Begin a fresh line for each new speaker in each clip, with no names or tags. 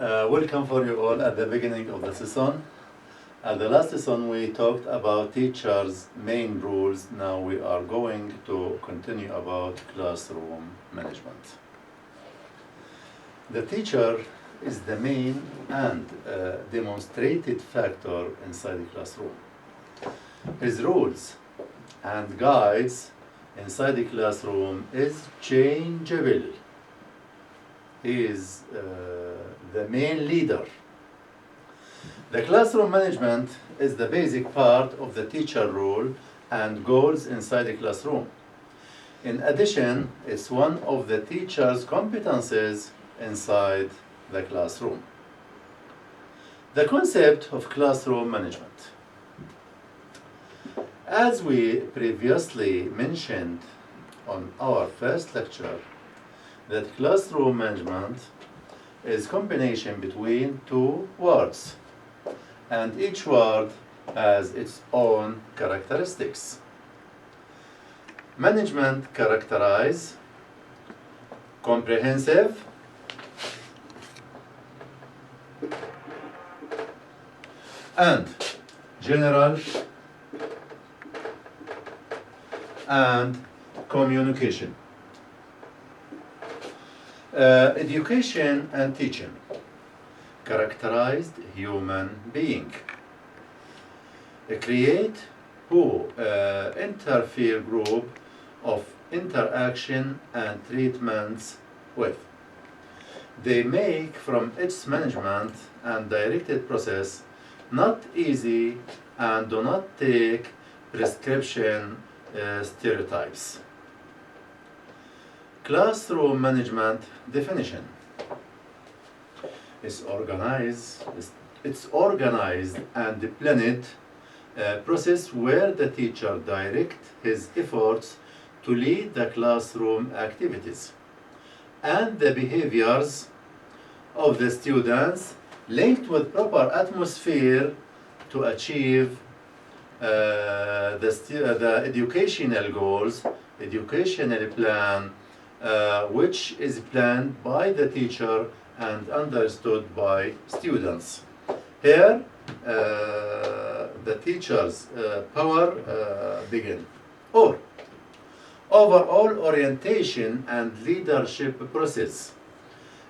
Welcome for you all at the beginning of the session. At the last session we talked about teachers' main rules. Now we are going to continue about classroom management. The teacher is the main and demonstrated factor inside the classroom. His rules and guides inside the classroom is changeable. He is the main leader. The classroom management is the basic part of the teacher role and goals inside the classroom. In addition, it's one of the teacher's competences inside the classroom. The concept of classroom management. As we previously mentioned on our first lecture, that classroom management is combination between two words, and each word has its own characteristics. Management characterize comprehensive, and general, and communication. Education and teaching characterized human being. Create who interfere group of interaction and treatments with. They make from its management and directed process not easy and do not take prescription stereotypes. Classroom management definition. It's organized and planned process where the teacher directs his efforts to lead the classroom activities and the behaviors of the students linked with proper atmosphere to achieve the educational goals, educational plan, which is planned by the teacher and understood by students. Here, the teacher's power begin. Or, overall orientation and leadership process.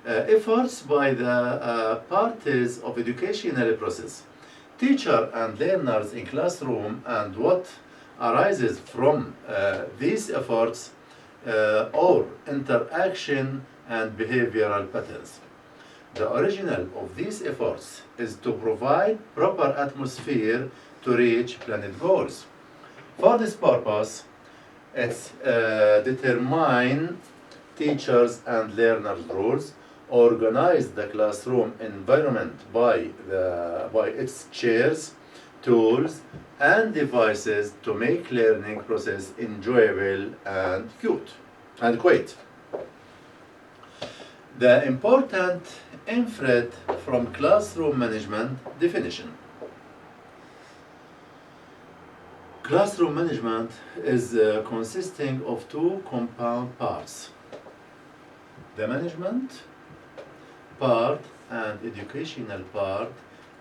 Efforts by the parties of educational process. Teacher and learners in classroom and what arises from these efforts or interaction and behavioral patterns. The original of these efforts is to provide proper atmosphere to reach planned goals. For this purpose, it's determine teachers and learners' roles, organize the classroom environment by its chairs, tools, and devices to make learning process enjoyable and quiet. The important inferred from classroom management definition. Classroom management is consisting of two compound parts. The management part and educational part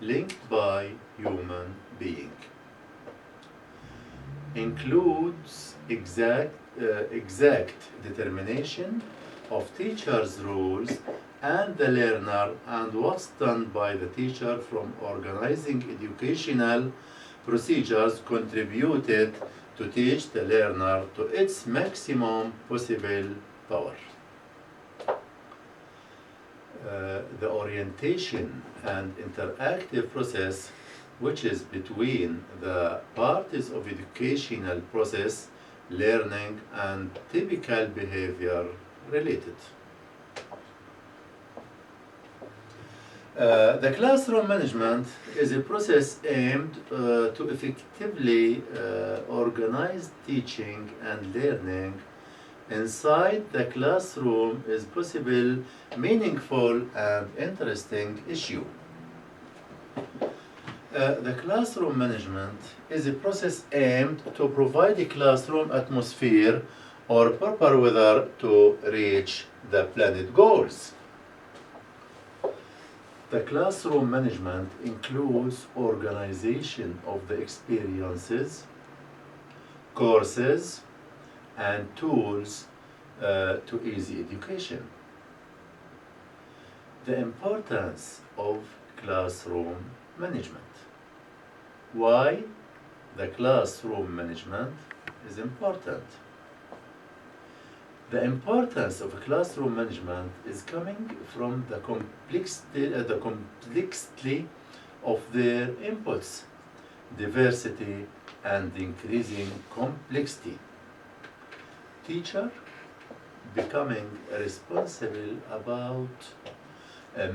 linked by human being. Includes exact determination of teacher's rules and the learner and what's done by the teacher from organizing educational procedures contributed to teach the learner to its maximum possible power. The orientation and interactive process which is between the parties of educational process, learning and typical behavior related. The classroom management is a process aimed to effectively organize teaching and learning inside the classroom is possible, meaningful and interesting issue. The classroom management is a process aimed to provide a classroom atmosphere or proper weather to reach the planned goals. The classroom management includes organization of the experiences, courses, and tools to easy education. The importance of classroom management. Why the classroom management is important? The importance of classroom management is coming from the complexity of their inputs, diversity, and increasing complexity. Teacher becoming responsible about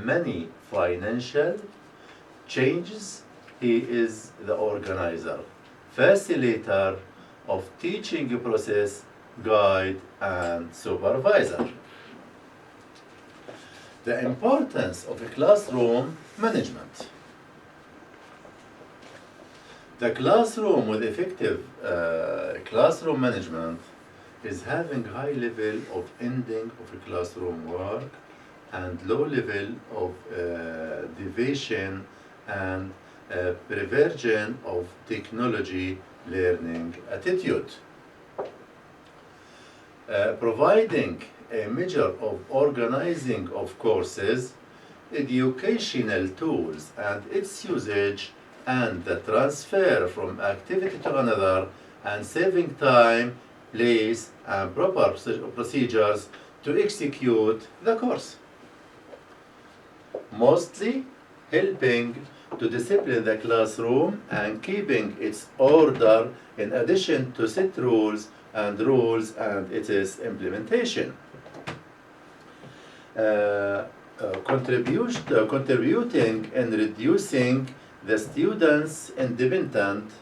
many financial changes. He is the organizer, facilitator of teaching process, guide, and supervisor. The importance of a classroom management. The classroom with effective classroom management is having high level of ending of a classroom work and low level of deviation and preversion of technology learning attitude. Providing a measure of organizing of courses, educational tools and its usage, and the transfer from activity to another, and saving time, place, and proper procedures to execute the course. Mostly helping to discipline the classroom and keeping its order in addition to set rules and its implementation. Contributing in reducing the students' independence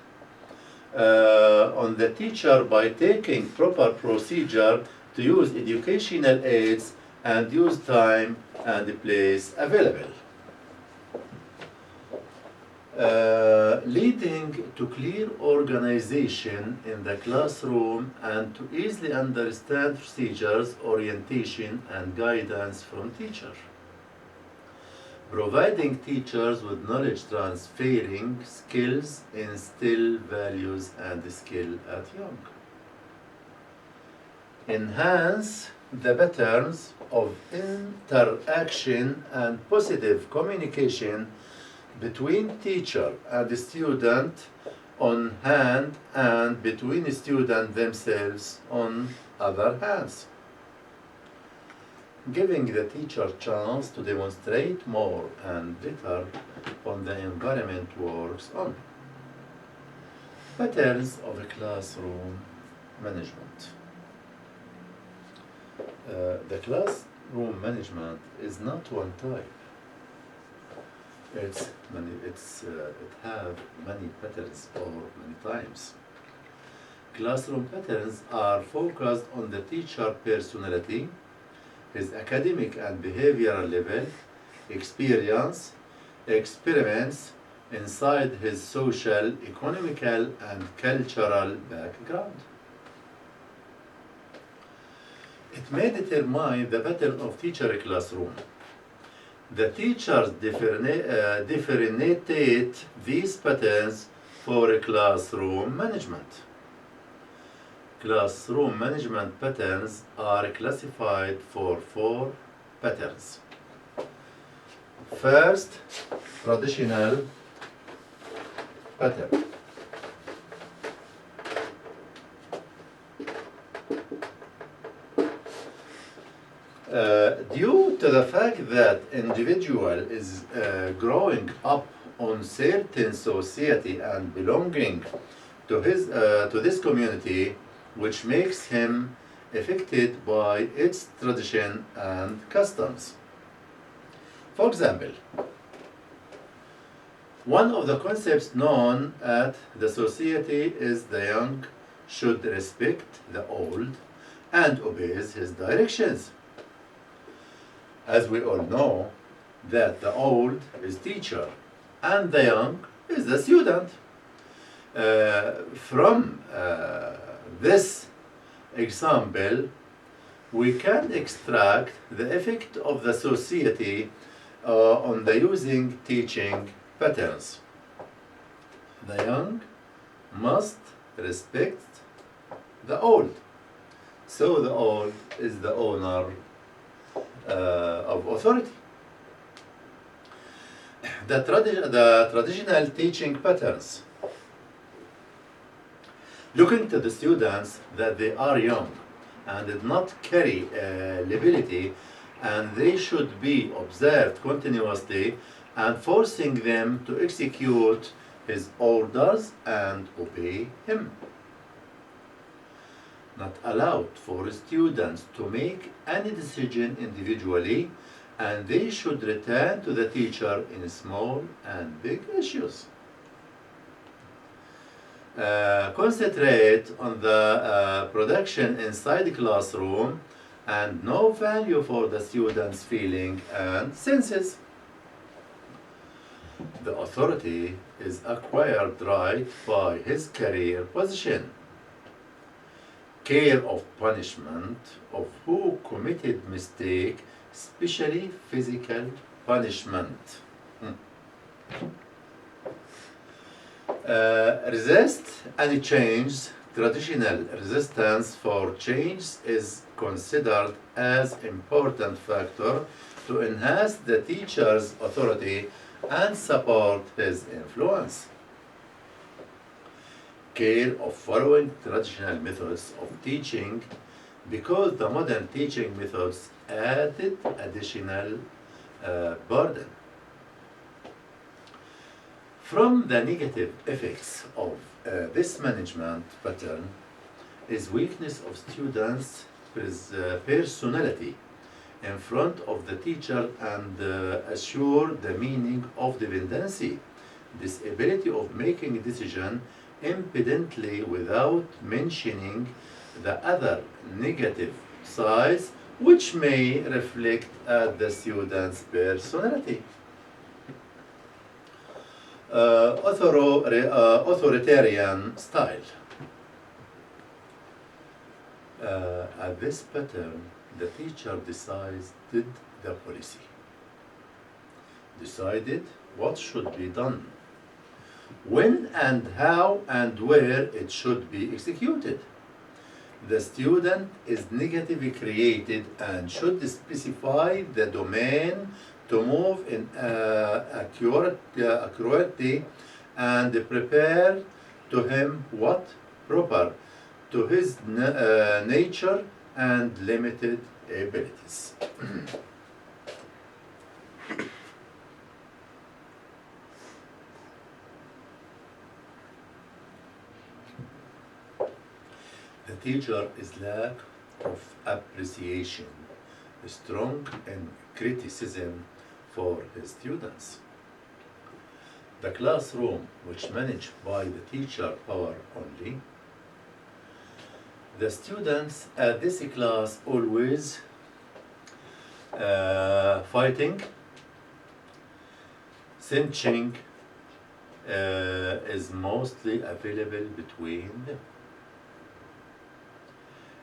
on the teacher by taking proper procedure to use educational aids and use time and place available. Leading to clear organization in the classroom and to easily understand procedures, orientation, and guidance from teacher. Providing teachers with knowledge transferring skills, instill values and skill at young. Enhance the patterns of interaction and positive communication between teacher and student on hand and between students themselves on other hands. Giving the teacher chance to demonstrate more and better on the environment works on. Patterns of a classroom management. The classroom management is not one type. It have many patterns or many times. Classroom patterns are focused on the teacher personality, his academic and behavioral level, experience, experiments inside his social, economical, and cultural background. It may determine the pattern of teacher classroom. The teachers differentiate these patterns for classroom management. Classroom management patterns are classified for 4 patterns. First, traditional pattern. Due to the fact that individual is growing up on certain society and belonging to this community, which makes him affected by its tradition and customs. For example, one of the concepts known at the society is the young should respect the old and obeys his directions. As we all know that the old is teacher and the young is the student. From this example, we can extract the effect of the society on the using teaching patterns. The young must respect the old. So the old is the owner of authority. The traditional teaching patterns. Looking to the students that they are young and did not carry liability, and they should be observed continuously and forcing them to execute his orders and obey him. Not allowed for students to make any decision individually, and they should return to the teacher in small and big issues. Concentrate on the production inside the classroom and no value for the student's feeling and senses. The authority is acquired right by his career position. Care of punishment of who committed mistake, especially physical punishment. Resist any change. Traditional resistance for change is considered as important factor to enhance the teacher's authority and support his influence. Care of following traditional methods of teaching because the modern teaching methods added additional burden. From the negative effects of this management pattern is weakness of students' personality in front of the teacher and assure the meaning of dependency, disability of making decision impidently without mentioning the other negative sides which may reflect the student's personality. Authoritarian style. At this pattern, the teacher decided the policy, decided what should be done, when and how and where it should be executed. The student is negatively created and should specify the domain to move in accuracy and prepare to him what proper to his nature and limited abilities. The teacher is lack of appreciation, strong in criticism for his students. The classroom, which managed by the teacher power only, the students at this class always fighting, cinching is mostly available between them.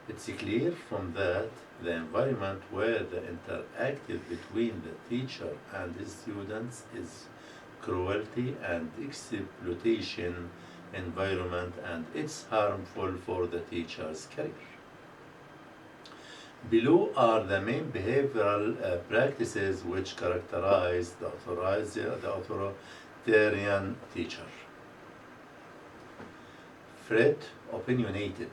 It's clear from that the environment where the interactive between the teacher and the students is cruelty and exploitation environment, and it's harmful for the teacher's career. Below are the main behavioral practices which characterize the authoritarian teacher. Fred opinionated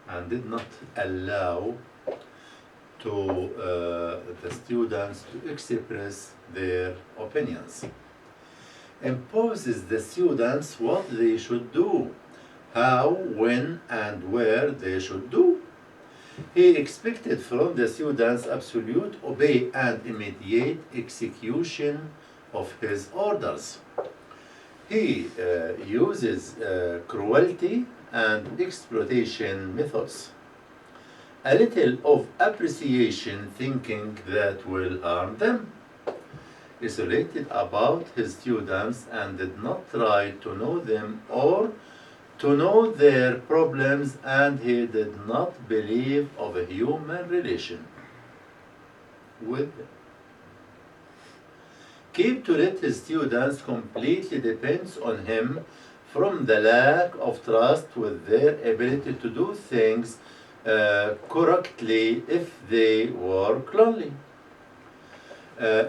and did not allow to the students to express their opinions. Imposes the students what they should do, how, when, and where they should do. He expected from the students absolute obey and immediate execution of his orders. He uses cruelty and exploitation methods. A little of appreciation thinking that will harm them. Isolated about his students and did not try to know them or to know their problems, and he did not believe of a human relation with them. keep to let his students completely depends on him from the lack of trust with their ability to do things correctly if they work lonely.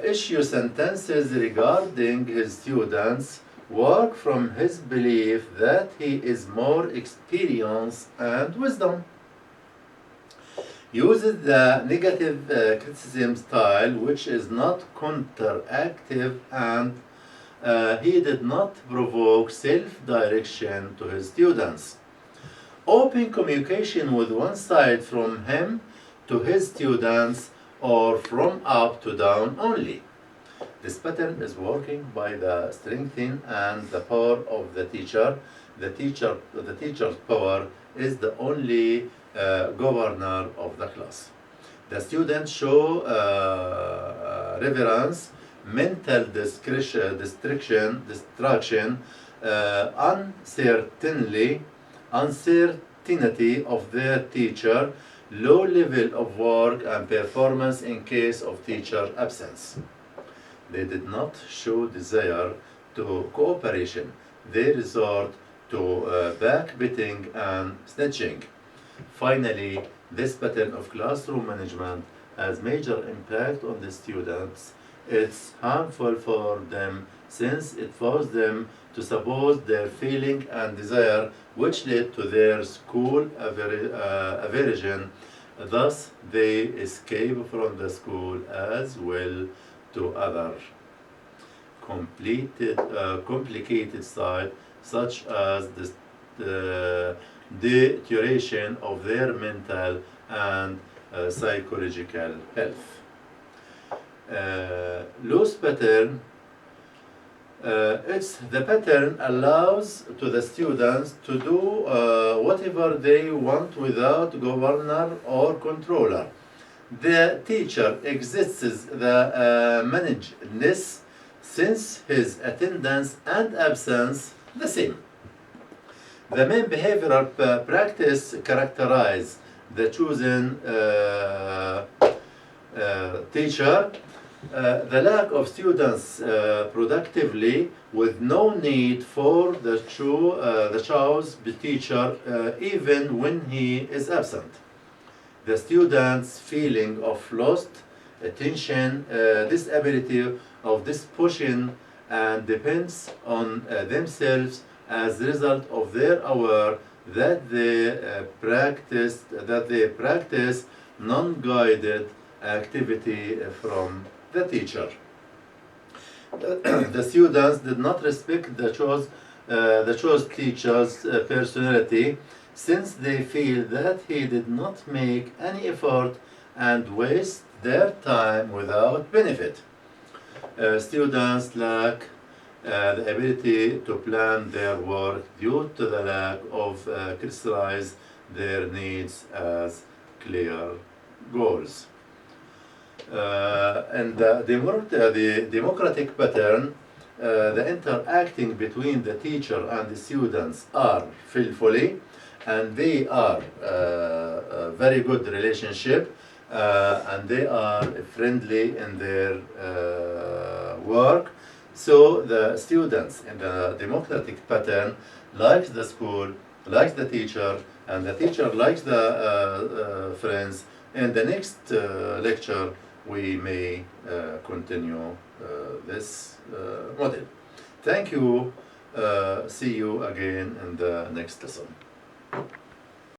Issue sentences regarding his students work from his belief that he is more experienced and wisdom. Uses the negative criticism style, which is not counteractive, and he did not provoke self-direction to his students. Open communication with one side from him to his students or from up to down only. This pattern is working by the strengthening and the power of the teacher. The teacher's power is the only governor of the class. The students show reverence, mental distraction, uncertainty of their teacher, low level of work and performance in case of teacher absence. They did not show desire to cooperation. They resort to backbiting and snitching. Finally, this pattern of classroom management has major impact on the students. It's harmful for them since it forces them to suppose their feeling and desire, which led to their school aversion. Thus, they escape from the school as well to other complicated side, such as the deterioration of their mental and psychological health. Loose pattern. It's the pattern allows to the students to do whatever they want without governor or controller. The teacher exists the manageness since his attendance and absence the same. The main behavioral practice characterize the chosen teacher, the lack of students productively with no need for the chosen teacher even when he is absent. The students' feeling of lost attention, disability of this pushing and depends on themselves as a result of their aware that they practice non-guided activity from the teacher. The students did not respect the chosen teacher's personality, since they feel that he did not make any effort and waste their time without benefit. Students lack the ability to plan their work due to the lack of crystallize their needs as clear goals. And the democratic pattern, the interacting between the teacher and the students are skillfully, and they are a very good relationship, and they are friendly in their work. So the students in the democratic pattern likes the school, likes the teacher, and the teacher likes the friends. In the next lecture, we may continue this model. Thank you. See you again in the next lesson.